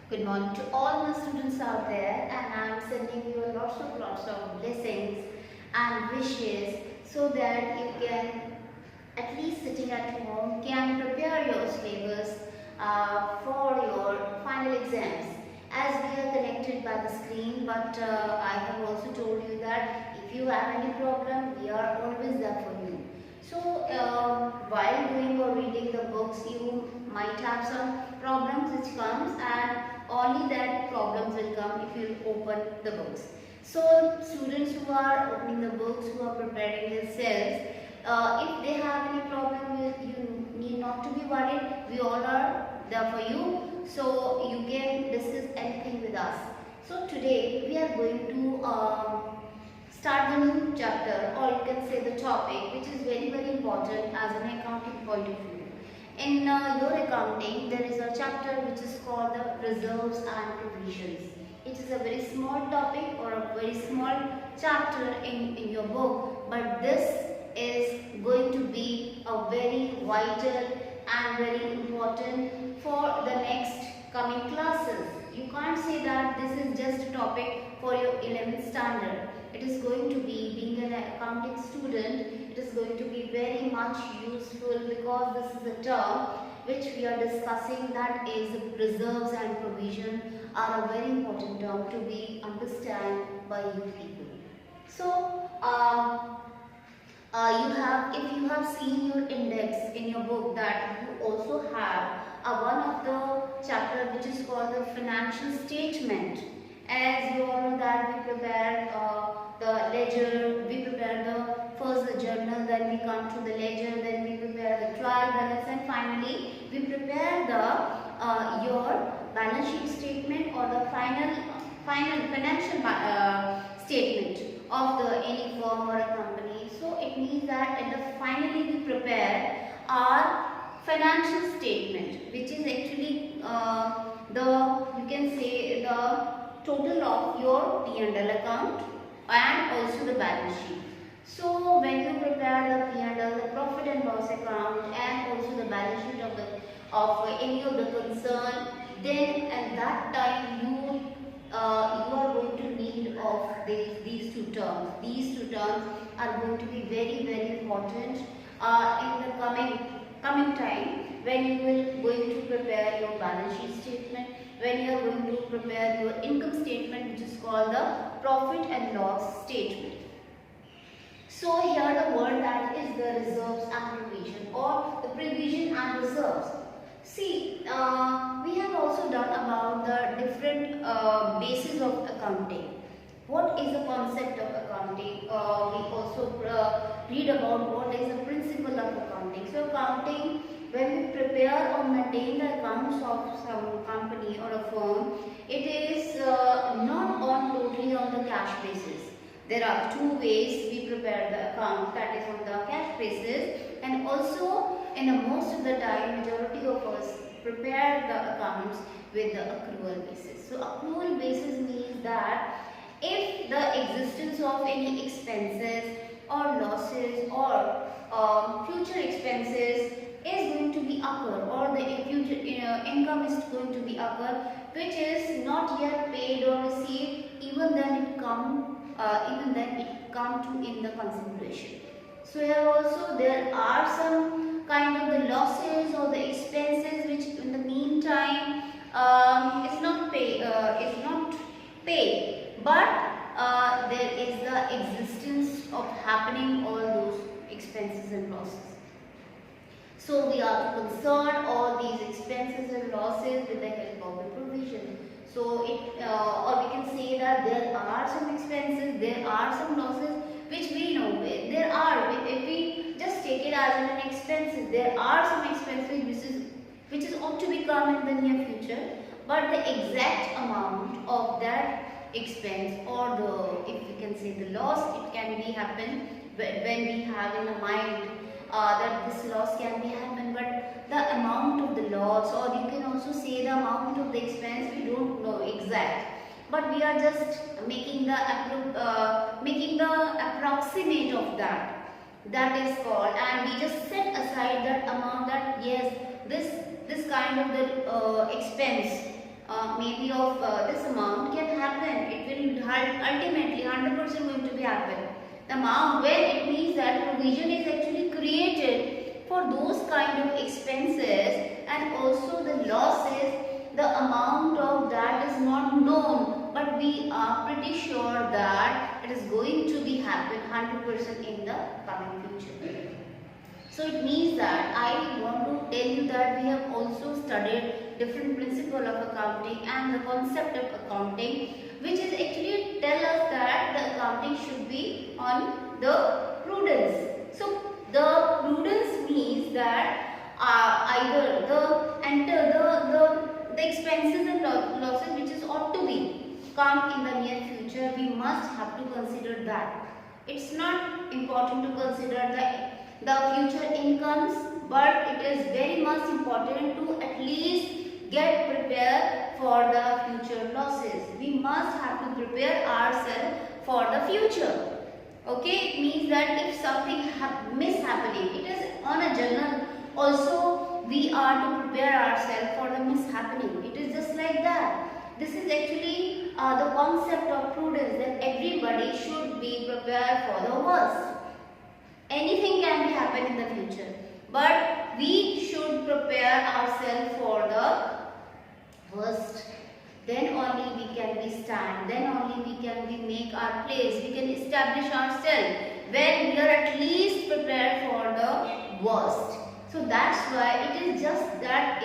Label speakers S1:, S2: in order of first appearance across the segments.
S1: Good morning to all my students out there, and I'm sending you lots of blessings and wishes so that you can, at least sitting at home, can prepare your syllabus for your final exams. As we are connected by the screen, but I have also told you that if you have any problem, we are always there for you. So while doing or reading the books, you might have some problems which comes, and only that problems will come if you open the books. So students who are opening the books, who are preparing themselves, if they have any problem, you need not to be worried. We all are there for you. So you can discuss anything with us. So today we are going to start the new chapter, or you can say the topic, which is very important as an accounting point of view. In your accounting, there is a chapter which is called the reserves and provisions. It is a very small topic or a very small chapter in your book, but this is going to be a very vital and very important for the next coming classes. You can't say that this is just a topic for your 11th standard. It is going to be, being an accounting student, it is going to be very much useful, because this is a term which we are discussing, that is reserves and provision are a very important term to be understood by you people. So if you have seen your index in your book, that you also have one of the chapter which is called the financial statement. As you all know that we prepare the ledger, we prepare first the journal, then we come to the ledger, then we prepare the trial balance, and finally we prepare the your balance sheet statement, or the final financial statement of any firm or a company. So it means that finally we prepare our financial statement, which is actually you can say the total of your P&L account and also the balance sheet. So when you prepare the P&L, the profit and loss account, and also the balance sheet of any of the concern, then at that time you are going to need of these two terms. These two terms are going to be very important in the coming time, when you will going to prepare your balance sheet statement, when you are going to prepare your income statement, which is called the profit and loss statement. So here the word that is the reserves and provision, or the provision and reserves. See, we have also done about the different bases of accounting. What is the concept of accounting? We also read about what is the principle of accounting. So accounting, when we prepare or maintain the accounts of some company or a firm, it is not totally on the cash basis. There are two ways we prepare the account, that is on the cash basis, and also most of the time majority of us prepare the accounts with the accrual basis. So accrual basis means that if the existence of any expenses or losses or future expenses is going to be occur, or the future income is going to be occur, which is not yet paid or received, even then it come to in the consideration. So here also there are some kind of the losses or the expenses which in the meantime is not paid, but there is the existence of happening all those expenses and losses. So we are to concern all these expenses and losses with the help of the provision. So or we can say that there are some expenses, there are some losses which we know there are. If we just take it as an expenses, there are some expenses which is ought to become in the near future, but the exact amount of that expense, or if we can say the loss, it can be happen when we have in the mind that this loss can be happen, but the amount of the loss, or you can also say the amount of the expense, we don't know exact, but we are just making the approximate of that is called, and we just set aside that amount, that yes, this kind of the expense maybe of this amount can happen. It will ultimately 100% going to be happen. The amount when it means that provision is actually created for those kind of expenses and also the losses, the amount of that is not known, but we are pretty sure that it is going to be happen 100% in the coming future. So it means that I want to tell you that we have also studied different principle of accounting and the concept of accounting, which is actually tell us that the accounting should be on the prudence. So the prudence means that either the expenses and losses which is ought to be come in the near future, we must have to consider that. It's not important to consider the future incomes, but it is very much important to at least get prepared for the future losses. We must have to prepare ourselves for the future. Okay, it means that if something mishappening, it is on a journal also we are to prepare ourselves for the mishappening. It is just like that. This is actually the concept of prudence, that everybody should be prepared for the worst. Anything can be happen in the future, but we should prepare ourselves for the worst. Then only we can be stand, then only we can be make our place, we can establish ourselves when we are at least prepared for the worst. So that's why it is just that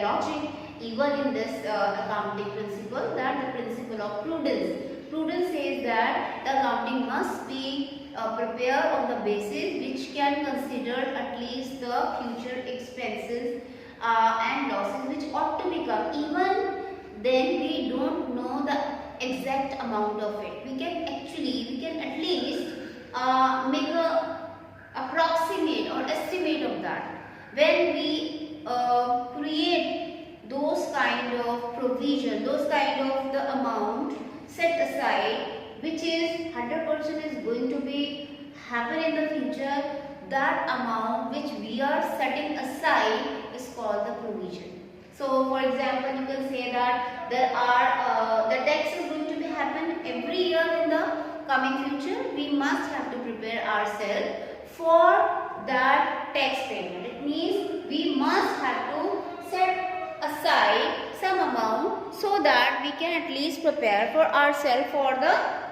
S1: logic even in this accounting principle, that the principle of prudence. Prudence says that the accounting must be prepared on the basis which can consider at least the future expenses and losses which ought to become. Even then we don't know the exact amount of it. We can at least make a approximate or estimate of that. When we create those kind of provision, those kind of the amount set aside, which is 100% is going to be happen in the future, that amount which we are setting aside is called the provision. So for example, you can say that there are the tax is going to be happen every year in the coming future. We must have to prepare ourselves for that tax payment. It means we must have to set aside some amount so that we can at least prepare for ourselves for that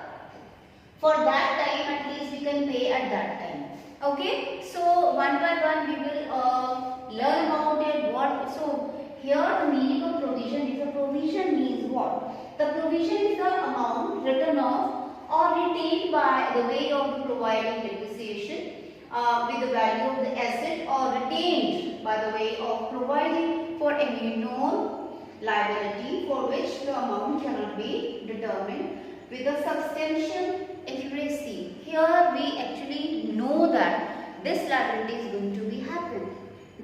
S1: time. At least we can pay at that time. Okay, so one by one we will learn about it. So here the meaning of provision is, a provision means what? The provision is the amount written off or retained by the way of providing depreciation with the value of the asset, or retained by the way of providing for any known liability for which the amount cannot be determined with a substantial accuracy. Here we actually know that this liability is going to be happen.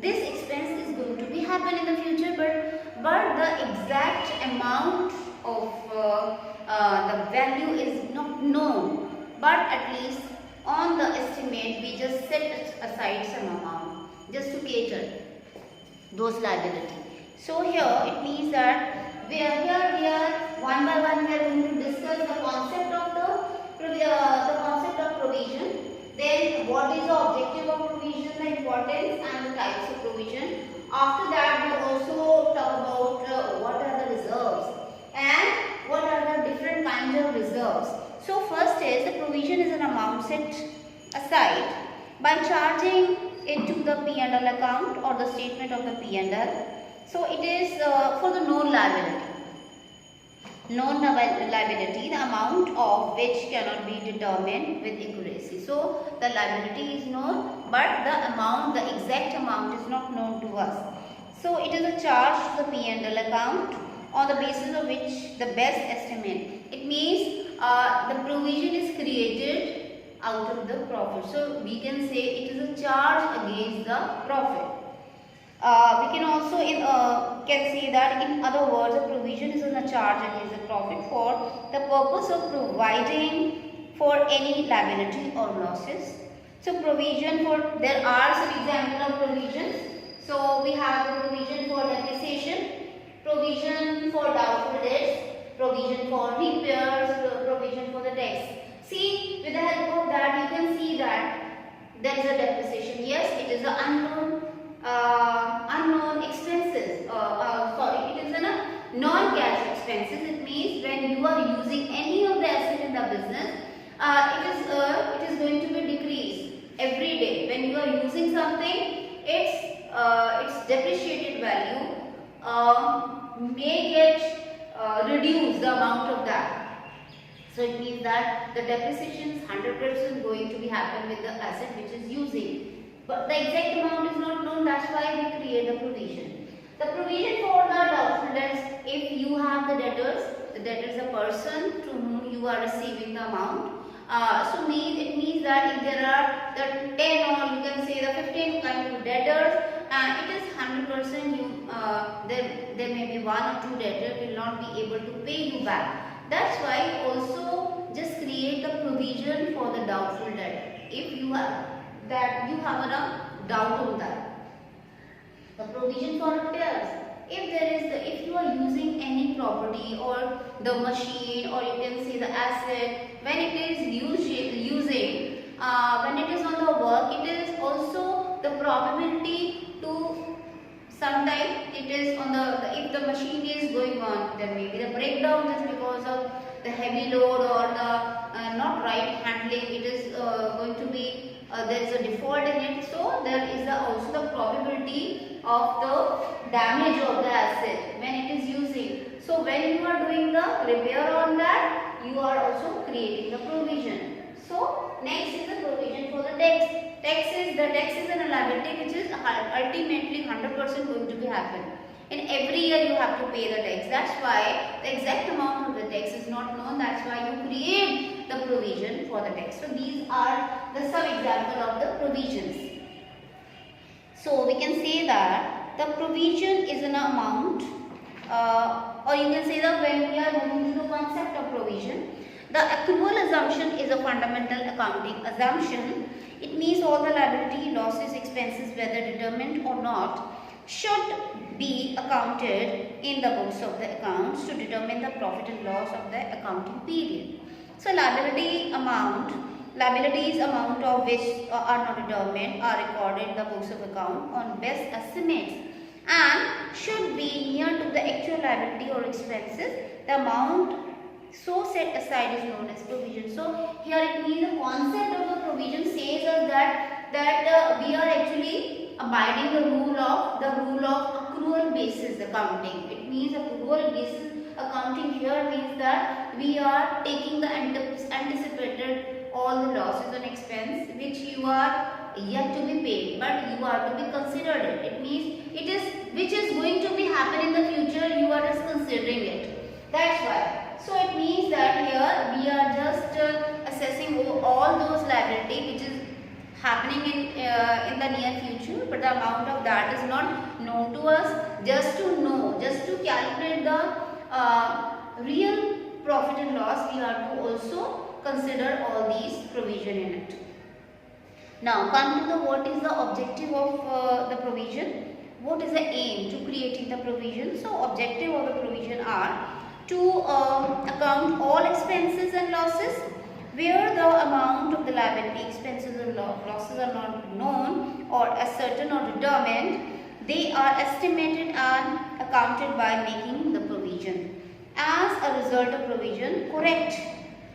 S1: This expense is going to be happen in the future, but the exact amount of the value is not known. But at least on the estimate we just set aside some amount just to cater those liability. So here it means that we are one by one we are going to discuss the concept of provision. Then what is the objective of provision, the importance and the types of provision. After that we also talk about what are the reserves and what are the different kinds of reserves. So first is, the provision is an amount set aside by charging it to the P&L account or the statement of the P&L. So it is for the known liability. Known liability, the amount of which cannot be determined with accuracy. So the liability is known, but the amount, the exact amount is not known to us. So it is a charge to the P&L account on the basis of which the best estimate. It means the provision is created out of the profit. So we can say it is a charge against the profit. We can also can say that in other words, a provision is a charge against the profit for the purpose of providing for any liability or losses. So provision for, there are some examples of provisions. So we have the provision for depreciation, provision provision for repairs, provision for the tax. See, with the help of that you can see that there is a depreciation. Yes, it is an unknown expenses. Sorry, it is a non-cash expenses. It means when you are using any of the asset in the business, it is going to be decreased every day. When you are using something, its depreciated value may get reduced, the amount of that. So it means that the depreciation is 100% going to be happen with the asset which is using. But the exact amount is not known, that's why we create the provision. The provision for the doubtful debts, if you have the debtors, the debtor is a person to whom you are receiving the amount. So it means that if there are the 10 or you can say the 15 kind of debtors, it is 100% there may be one or two debtors will not be able to pay you back. That's why also just create the provision for the doubtful debt. If you have that, you have a doubt on that. The provision for repairs. If you are using any property or the machine or you can say the asset, when it is when it is on the work, it is also the probability to sometimes it is on if the machine is going on, there may be the breakdown just because of the heavy load or the not right handling. It is going to be there is a default in it, so there is also the probability of the damage of the asset when it is using. So when you are doing the repair on that, you are also creating the provision. So next is the provision for the tax. The tax is a liability which is ultimately 100% going to be happen. In every year you have to pay the tax. That's why the exact amount of the tax is not known. That's why you create the provision for the tax. So these are the some example of the provisions. So we can say that the provision is an amount, or you can say that when we are moving to the concept of provision, the accrual assumption is a fundamental accounting assumption. It means all the liability, losses, expenses, whether determined or not, should be accounted in the books of the accounts to determine the profit and loss of the accounting period. So liabilities amount of which are not determined are recorded in the books of account on best estimates and should be near to the actual liability or expenses. The amount so set aside is known as provision. So here it means the concept of the provision says us that we are actually abiding the rule of accrual basis accounting. It means accrual basis accounting here means that we are taking the anticipated all the losses and expense which you are yet to be paid, but you are to be considered it. It means it is which is going to be happen in the future, you are just considering it. That's why. So it means that here we are just assessing all those liability which is happening in the near future, but the amount of that is not known to us. Just to calculate the real profit and loss, we have to also consider all these provision in it. Now come to the what is the objective of the provision. What is the aim to creating the provision? So objective of the provision are to account all expenses and losses where the amount of the liability, expenses and losses are not known or ascertained or determined. They are estimated and accounted by making the provision. As a result of provision, correct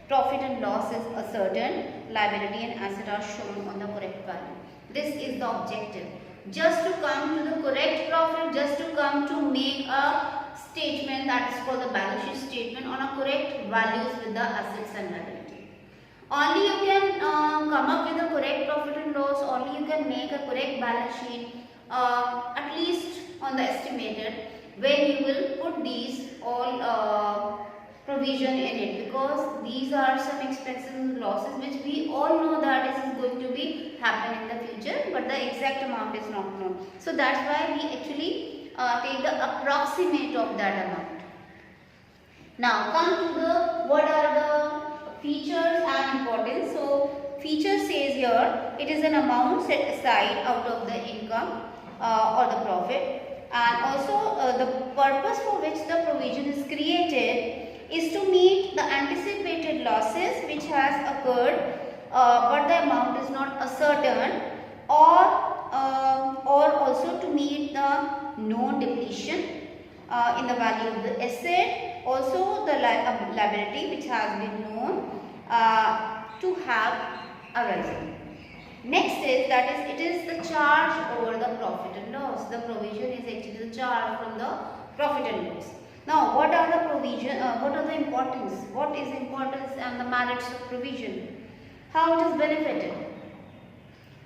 S1: profit and loss is ascertained, liability and asset are shown on the correct value. This is the objective. Just to come to the correct profit, just to come to make a statement that is called the balance sheet statement on a correct values with the assets and liability. Only you can come up with a correct profit and loss, only you can make a correct balance sheet at least on the estimated when you will put these all provision in it, because these are some expenses and losses which we all know that this is going to be happen in the future, but the exact amount is not known. So that's why we actually take the approximate of that amount. Now come to the what are the features and importance. So feature says here it is an amount set aside out of the income or the profit, and also the purpose for which the provision is created is to meet the anticipated losses which has occurred but the amount is not ascertained, or also to meet the known depletion in the value of the asset, also the liability which has been known to have arisen. Next is that is it is the charge over the profit and loss. The provision is actually the charge from the profit and loss. Now, what are the provision? What are the importance? What is the importance and the merits of provision? How it is benefited?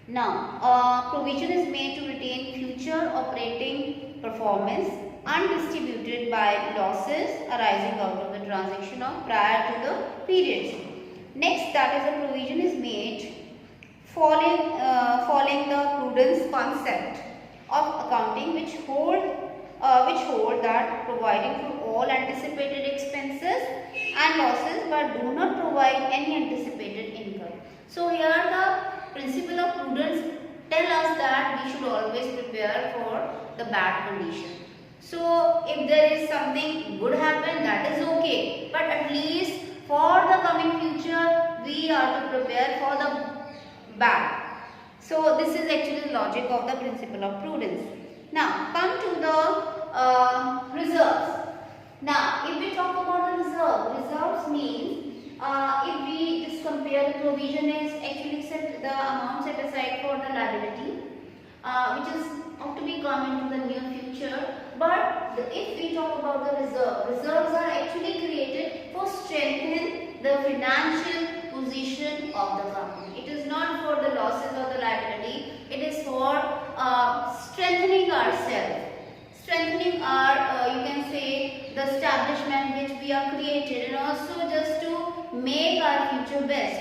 S1: Now, provision is made to retain future operating performance undistributed by losses arising out of the transaction of prior to the periods. Next, that is a provision is made following the prudence concept of accounting, which hold that providing for all anticipated expenses and losses but do not provide any anticipated income. So here the principle of prudence tell us that we should always prepare for the bad condition. So if there is something good happen, that is okay, but at least for the coming future we are to prepare for the bad. So this is actually the logic of the principle of prudence. Now come to the reserves. Now if we talk about the reserves means if we just compare, the provision is actually set the amount set aside for the liability which is ought to be come into the near future. But if we talk about the reserves are actually created for strengthening the financial position of the company. It is not for the losses or the liability. It is for strengthening ourselves, strengthening our you can say the establishment which we are created, and also just to make our future best,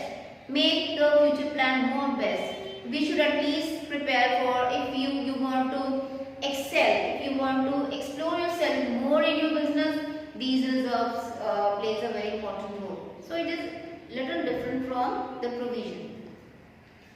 S1: make the future plan more best. We should at least prepare for if you want to excel, if you want to explore yourself more in your business, these reserves plays a very important role. So it is little different from the provision.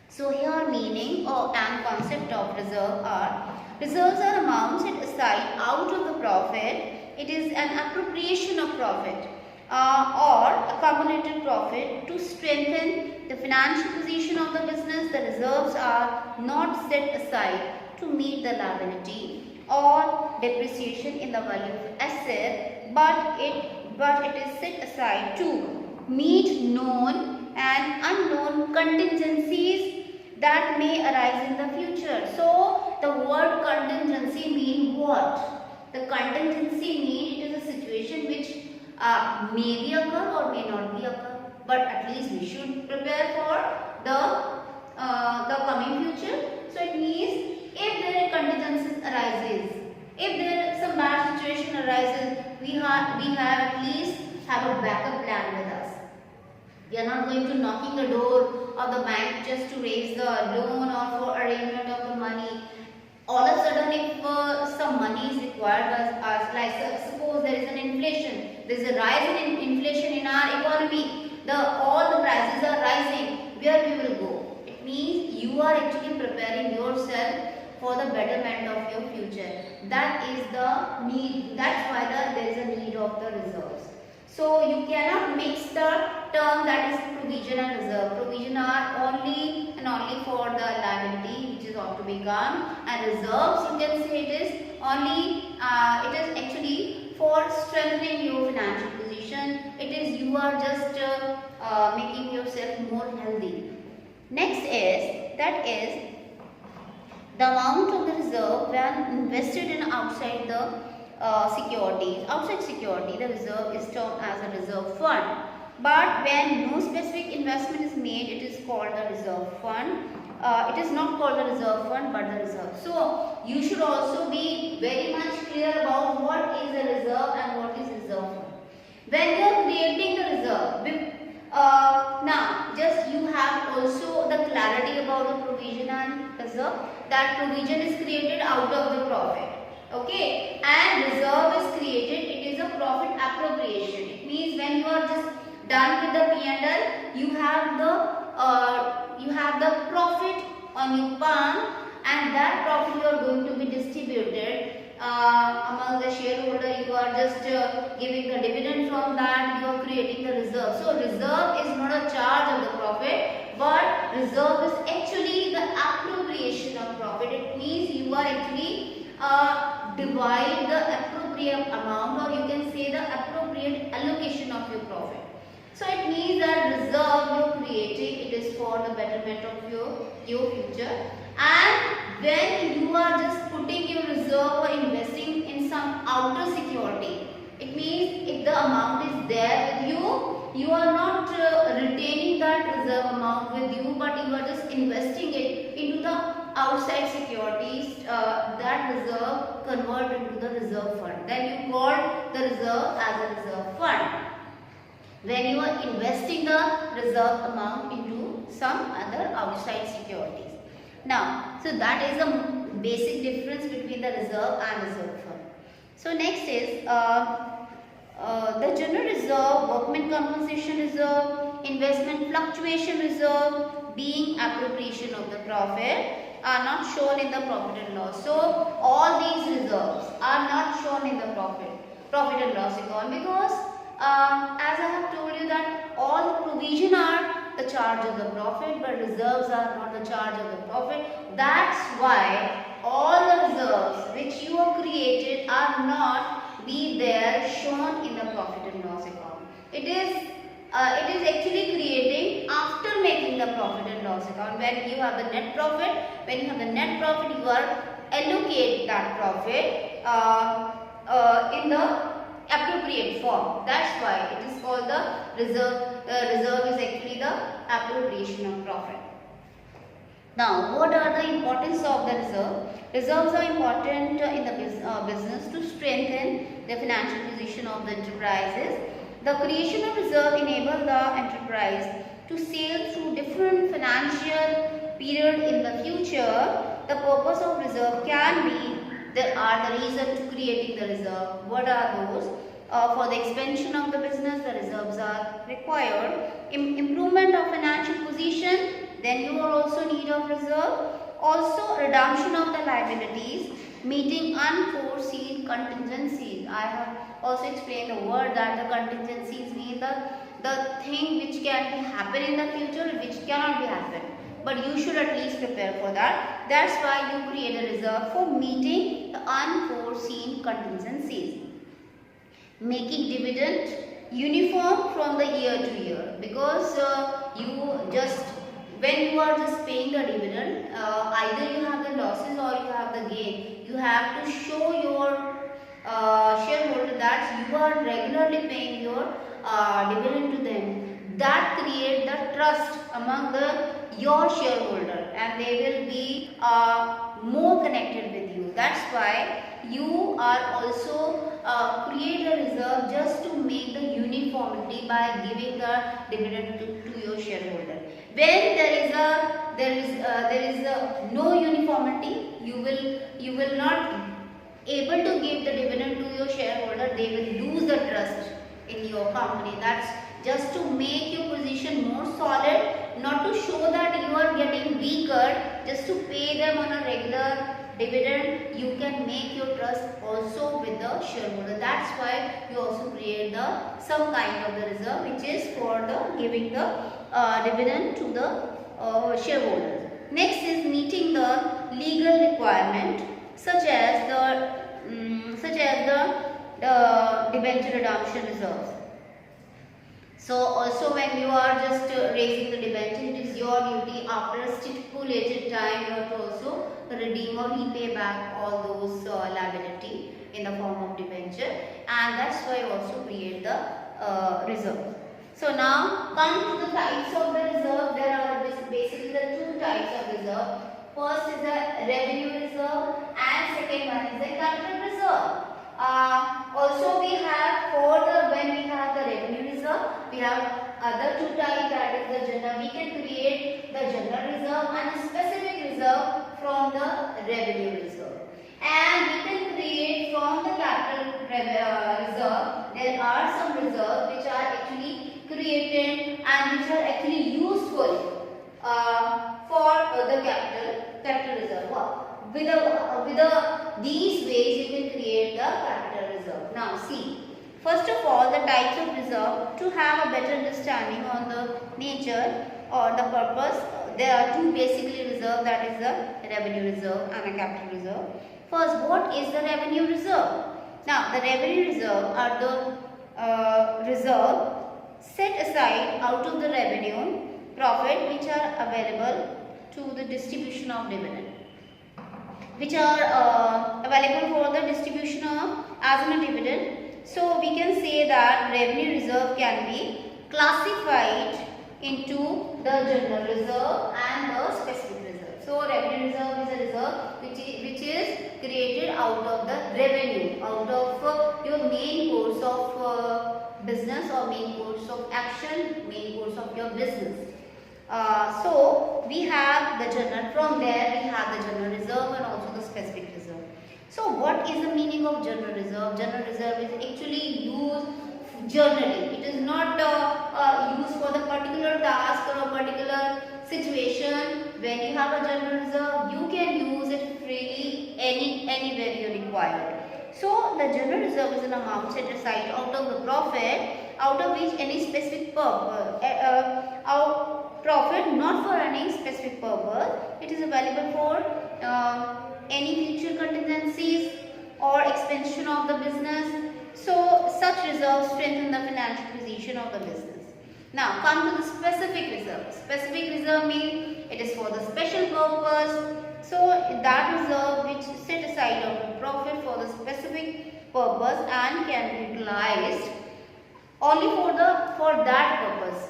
S1: So here meaning and concept of reserve are: reserves are amounts set aside out of the profit. It is an appropriation of profit or accumulated profit to strengthen the financial position of the business. The reserves are not set aside to meet the liability or depreciation in the value of asset, but it is set aside to meet known and unknown contingencies that may arise in the future. So the word contingency mean what? The contingency mean it is a situation which may be occur or may not be occur, but at least we should prepare for the coming future. So it means if there are contingencies arises, if there is some bad situation arises, we have at least have a backup plan with us. We are not going to knocking the door of the bank just to raise the loan or for arrangement of the money. All of a sudden, if some money is required by us, like suppose there is an inflation, there is a rise in inflation in our economy, all the prices are rising, where we will go? It means you are actually preparing yourself for the betterment of your future. That is the need. That's why there is a need of the reserves. So you cannot mix the term that is provision and reserve. Provision are only and only for the liability which is ought to be gone, and reserves you can say it is only it is actually for strengthening your financial position. It is you are just making yourself more healthy. Next is the amount of the reserve when invested in outside the securities. Outside security, the reserve is termed as a reserve fund. But when no specific investment is made, it is called the reserve fund. It is not called the reserve fund but the reserve. So you should also be very much clear about what is a reserve and what is reserve fund. When you are creating the reserve, now just you have also the clarity about the provision and reserve. That provision is created out of the profit. Okay, and reserve is created, it is a profit appropriation. It means when you are just done with the P&L, you have the profit on your palm, and that profit you are going to be distributed among the shareholder. You are just giving the dividend from that, you are creating the reserve. So reserve is not a charge of the profit, but reserve is actually the appropriation of profit. It means you are actually divide the appropriate amount, or you can say the appropriate allocation of your profit. So it means that reserve you are creating, it is for the betterment of your future. And when you are just putting your reserve or investing in some outer security, it means if the amount is there with you, you are not retaining that reserve amount with you, but you are just investing it into the outside securities. That reserve convert into the reserve fund. Then you call the reserve as a reserve fund, when you are investing the reserve amount into some other outside securities. Now, so that is the basic difference between the reserve and reserve fund. So next is the general reserve, workman compensation reserve, investment fluctuation reserve, being appropriation of the profit, are not shown in the profit and loss. So all these reserves are not shown in the profit and loss account, because as I have told you that all the provision are the charge of the profit, but reserves are not the charge of the profit. That's why all the reserves which you have created are not be there shown in the profit and loss account. It is actually creating after making the profit and loss account. When you have the net profit, you are allocate that profit in the appropriate form. That's why it is called the reserve. Reserve is actually the appropriation of profit. Now, what are the importance of the reserve? Reserves are important in the business to strengthen the financial position of the enterprises. The creation of reserve enables the enterprise to sail through different financial period in the future. The purpose of reserve can be, there are the reasons to creating the reserve. What are those? For the expansion of the business, the reserves are required. Improvement of financial position, then you are also need of reserve. Also redemption of the liabilities, meeting unforeseen contingencies. I have also explained the word that the contingencies mean the thing which can happen in the future, which cannot be happen. But you should at least prepare for that. That's why you create a reserve for meeting the unforeseen contingencies. Making dividend uniform from the year to year, because when you are just paying the dividend, either you have the losses or you have the gain. You have to show your shareholder that you are regularly paying your dividend to them. That create the trust among your shareholder, and they will be more connected with you. That's why you are also create a reserve just to make the uniformity by giving the dividend to your shareholder. When there is no uniformity, you will not able to give the dividend to your shareholder. They will lose the trust in your company. That's just to make your position more solid, not to show that you are getting weaker, just to pay them on a regular dividend. You can make your trust also with the shareholder. That's why you also create some kind of the reserve, which is for the giving the dividend to the shareholders. Next is meeting the legal requirement, such as the debenture redemption reserves. So also when you are just raising the debenture, it is your duty after a stipulated time you have to also redeem or repay back all those liability in the form of debenture, and that's why you also create the reserve. So now come to the types of the reserve. There are basically the two types of reserve. First is the revenue reserve and second one is the capital reserve. Also we have when we have the revenue reserve, we have other two types, that is the general. We can create the general reserve and a specific reserve from the revenue reserve. And we can create from the capital reserve. There are some reserves which are actually created and which are actually useful for the capital reserve. With these ways you can create the capital reserve. Now see, first of all, the types of reserve. To have a better understanding on the nature or the purpose, there are two basically reserve, that is the revenue reserve and a capital reserve. First, what is the revenue reserve? Now, the revenue reserve are the reserve set aside out of the revenue profit which are available to the distribution of dividend, which are available for the distribution of as in a dividend. So we can say that revenue reserve can be classified into the general reserve and the specific reserve. So revenue reserve is a reserve which is created out of the revenue, out of your main course of business or main course of action, main course of your business. So we have the general, from there we have the general reserve and also the specific reserve. So what is the meaning of general reserve? General reserve is actually used generally. It is not used for the particular task or a particular situation. When you have a general reserve, you can use it freely anywhere you require. So the general reserve is an amount set aside out of the profit, out of which any specific purpose, profit not for any specific purpose, it is available for any future contingencies or expansion of the business. So such reserves strengthen the financial position of the business. Now come to the specific reserve. Specific reserve means it is for the special purpose. So that reserve which is set aside of the profit for the specific purpose and can be utilized only for that purpose.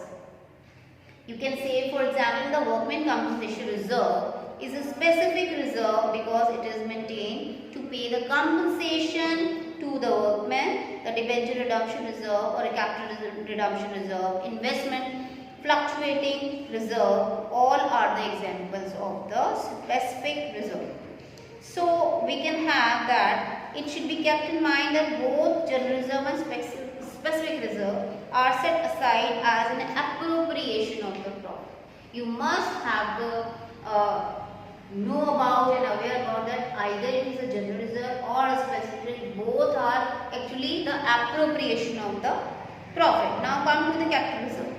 S1: You can say, for example, the workman compensation reserve is a specific reserve because it is maintained to pay the compensation to the workman. The debenture redemption reserve or a capital redemption reserve, investment fluctuating reserve, all are the examples of the specific reserve. So we can have that it should be kept in mind that both general reserve and specific reserve are set aside as an appropriation of the profit. You must have the know about and aware about that either it is a general reserve or a specific, both are actually the appropriation of the profit. Now come to the capital reserve.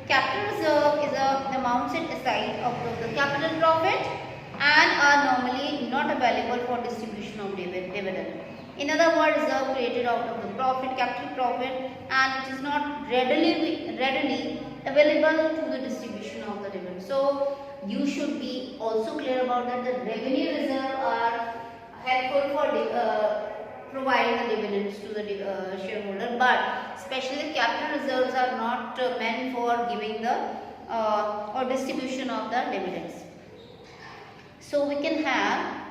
S1: Capital reserve is an amount set aside of the capital profit and are normally not available for distribution of dividend. In other words, reserve created out of the profit, capital profit, and which is not readily available to the distribution of the dividend. So you should be also clear about that the revenue reserve are helpful for providing the dividends to the shareholder, but especially the capital reserves are not meant for giving the or distribution of the dividends. So we can have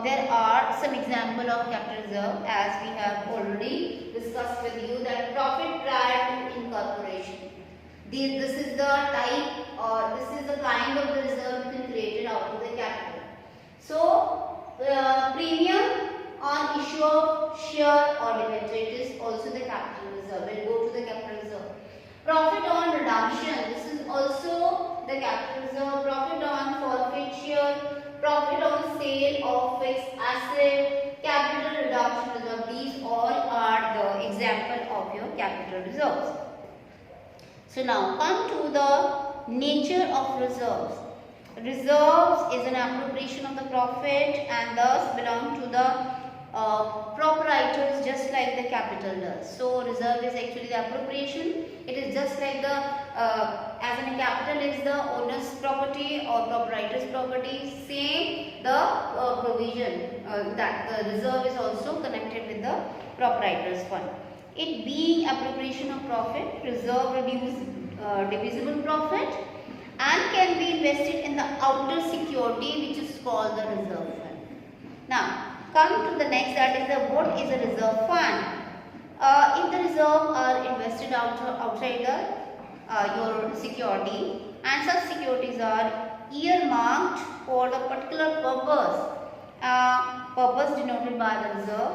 S1: there are some example of capital reserve as we have already discussed with you, that profit prior to incorporation. This is the type or this is the kind of the reserve you can create it out of the capital. So premium on issue of share or debenture, it is also the capital reserve. We'll go to the capital reserve. Profit on redemption, this is also the capital reserve. Profit on forfeiture, profit on sale of fixed asset, capital redemption reserve. These all are the example of your capital reserves. So now come to the nature of reserves. Reserves is an appropriation of the profit and thus belong to the proprietors just like the capital does. So reserve is actually the appropriation. It is just like the as in a capital is the owner's property or proprietor's property. Same the provision that the reserve is also connected with the proprietor's fund. It being appropriation of profit, reserve reduce divisible profit and can be invested in the outer security which is called the reserve fund. Now come to the next, that is the what is a reserve fund. If the reserve are invested outside the your security and such securities are earmarked for the particular purpose denoted by the reserve,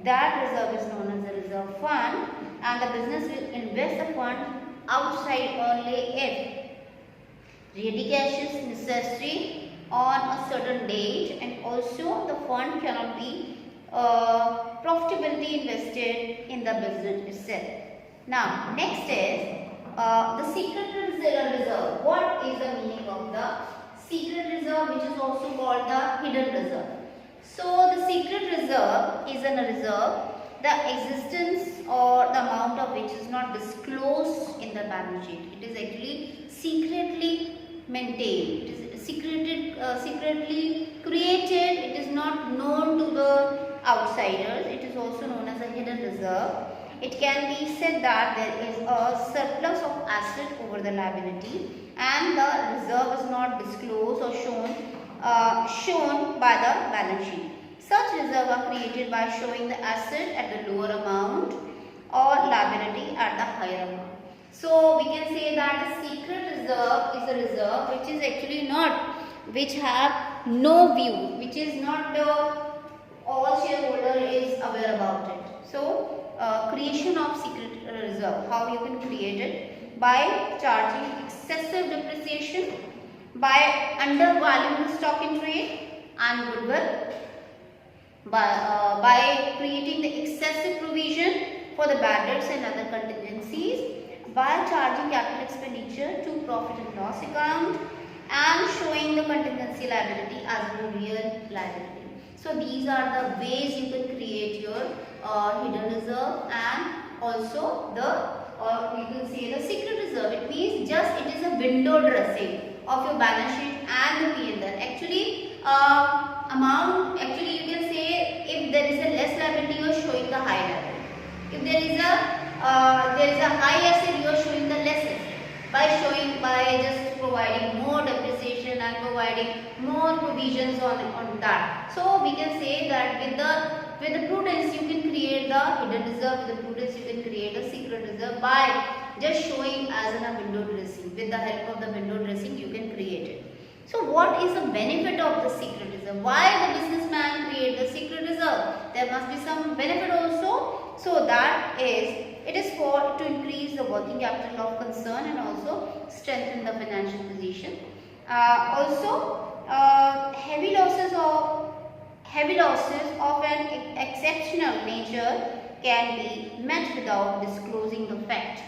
S1: that reserve is known as the reserve fund, and the business will invest the fund outside only if ready cash is necessary on a certain date, and also the fund cannot be profitably invested in the business itself. Now, next is the secret reserve. What is the meaning of the secret reserve, which is also called the hidden reserve? So, the secret reserve is a reserve, the existence or the amount of which is not disclosed in the balance sheet. It is actually secretly maintained. It is secretly created. It is not known to the outsiders. It is also known as a hidden reserve. It can be said that there is a surplus of asset over the liability and the reserve is not disclosed or shown by the balance sheet. Such reserve are created by showing the asset at the lower amount or liability at the higher amount. So we can say that a secret reserve is a reserve which is actually not, which have no view, which is not all shareholder is aware about it. So creation of secret reserve, how you can create it? By charging excessive depreciation, by undervaluing the stock in trade and goodwill, by creating the excessive provision for the bad debts and other contingencies, by charging capital expenditure to profit and loss account, and showing the contingency liability as a real liability. So these are the ways you can create your hidden reserve and also the, or you can say the secret reserve. It means just it is a window dressing of your balance sheet and the P&L. Actually actually you can say if there is a less liability, you are showing the high liability. If there is a high asset, you are showing the less asset. By just providing more depreciation and providing more provisions on that. So we can say that with the prudence you can create the hidden reserve. With the prudence you can create a secret reserve by just showing as in a window dressing. With the help of the window dressing you can create it. So what is the benefit of the secret reserve? Why the businessman create the secret reserve? There must be some benefit also. So that is, it is for to increase the working capital of concern and also strengthen the financial position. Heavy losses of an exceptional nature can be met without disclosing the fact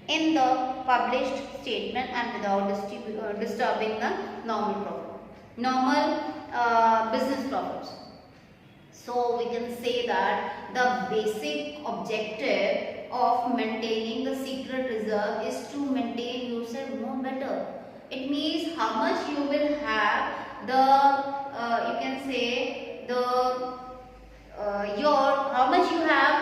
S1: in the published statement and without disturbing the normal business profits. So we can say that the basic objective of maintaining the secret reserve is to maintain yourself more better. It means how much you will have the you can say the how much you have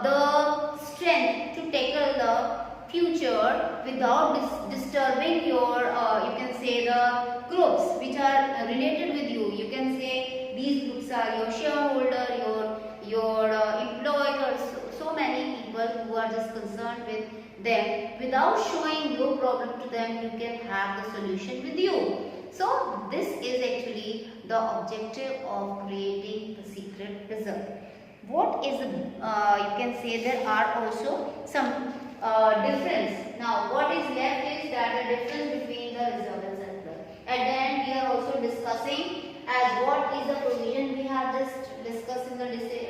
S1: the strength to tackle the future without disturbing your you can say the groups which are related with you. You can say these groups are your shareholder, your employers, so many people who are just concerned with them. Without showing your problem to them, you can have the solution with you. So this is actually the objective of creating the secret reserve. What is you can say there are also some difference. Now what is left is that the difference between the reserve and surplus. At the end we are also discussing as what is the provision we have just discussed in the detail,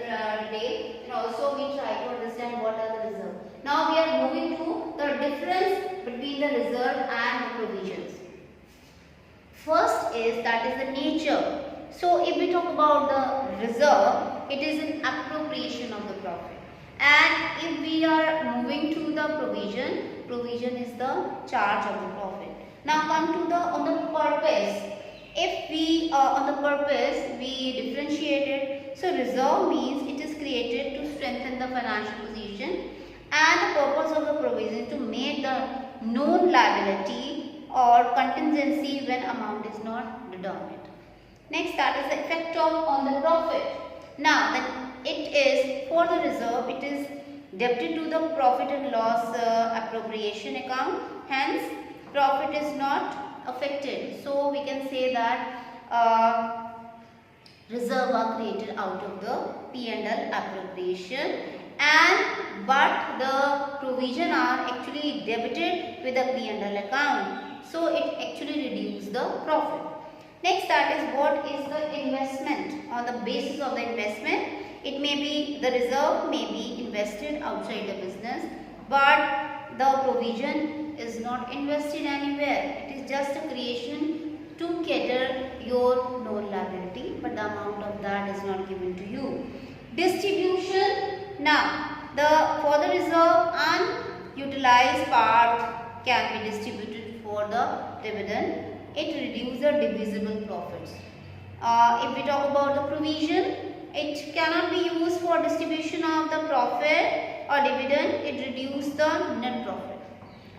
S1: and also we try to understand what are the reserve. Now we are moving to the difference between the reserve and the provisions. First is that is the nature. So if we talk about the reserve, it is an appropriation of the profit. And if we are moving to the provision is the charge of the profit. Now come to the on the purpose. If we on the purpose we differentiate it. So reserve means it is created to strengthen the financial position, and the purpose of the provision to make the known liability or contingency when amount is not determined. Next, that is the effect on the profit. Now it is for the reserve, it is debited to the profit and loss appropriation account. Hence profit is not affected. So we can say that reserve are created out of the P&L appropriation, and but the provision are actually debited with the P&L account. So it actually reduces the profit. Next, that is what is the investment. On the basis of the investment, it may be the reserve may be invested but the provision is not invested anywhere. It is just a creation to cater your known liability, but the amount of that is not given to you. Distribution. Now, for the reserve, unutilized part can be distributed for the dividend. It reduces the divisible profits. If we talk about the provision, it cannot be used for distribution of the profit or dividend. It reduces the net profit.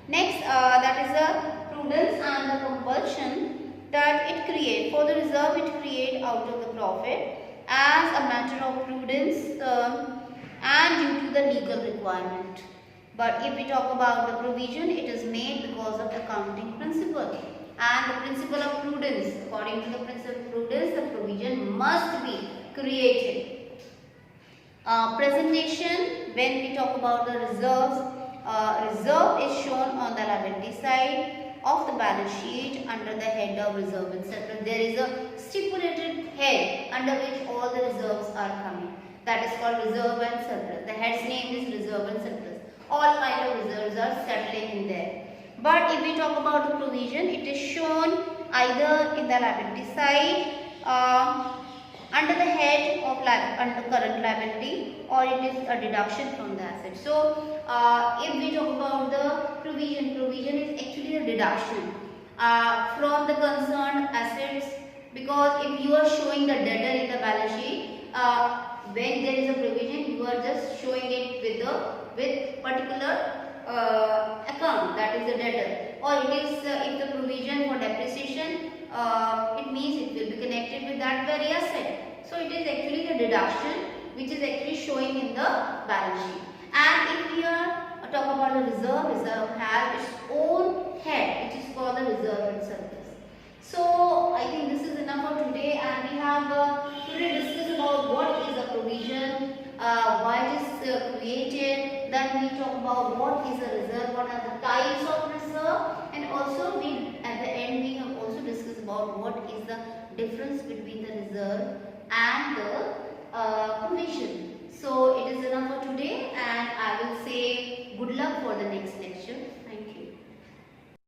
S1: Next, that is the prudence and the compulsion that it create. For the reserve, it create out of the profit as a matter of prudence and due to the legal requirement. But if we talk about the provision, it is made because of accounting principle. And the principle of prudence, according to the principle of prudence, the provision must be created. Presentation, when we talk about the reserves, reserve is shown on the liability side of the balance sheet under the head of reserve and surplus. There is a stipulated head under which all the reserves are coming. That is called reserve and surplus. The head's name is reserve and surplus. All kind of reserves are settling in there. But if we talk about the provision, it is shown either in the liability side under the head of under current liability, or it is a deduction from the asset. So, if we talk about the provision is actually a deduction from the concerned assets, because if you are showing the debtor in the balance sheet, when there is a provision, you are just showing it with particular account, that is the debtor, or it is if the provision for depreciation, it means it will be connected with that very asset. So it is actually the deduction which is actually showing in the balance sheet. And if we are talk about the reserve has its own head, which is called the reserve and surplus. So I think this is enough for today, and we have today discussed about what is a provision, why it is created. Then we talk about what is a reserve, what are the types of reserve, and also we at the end we have also discussed about what is the difference between the reserve and the provision. So it is enough for today, and I will say good luck for the next lecture.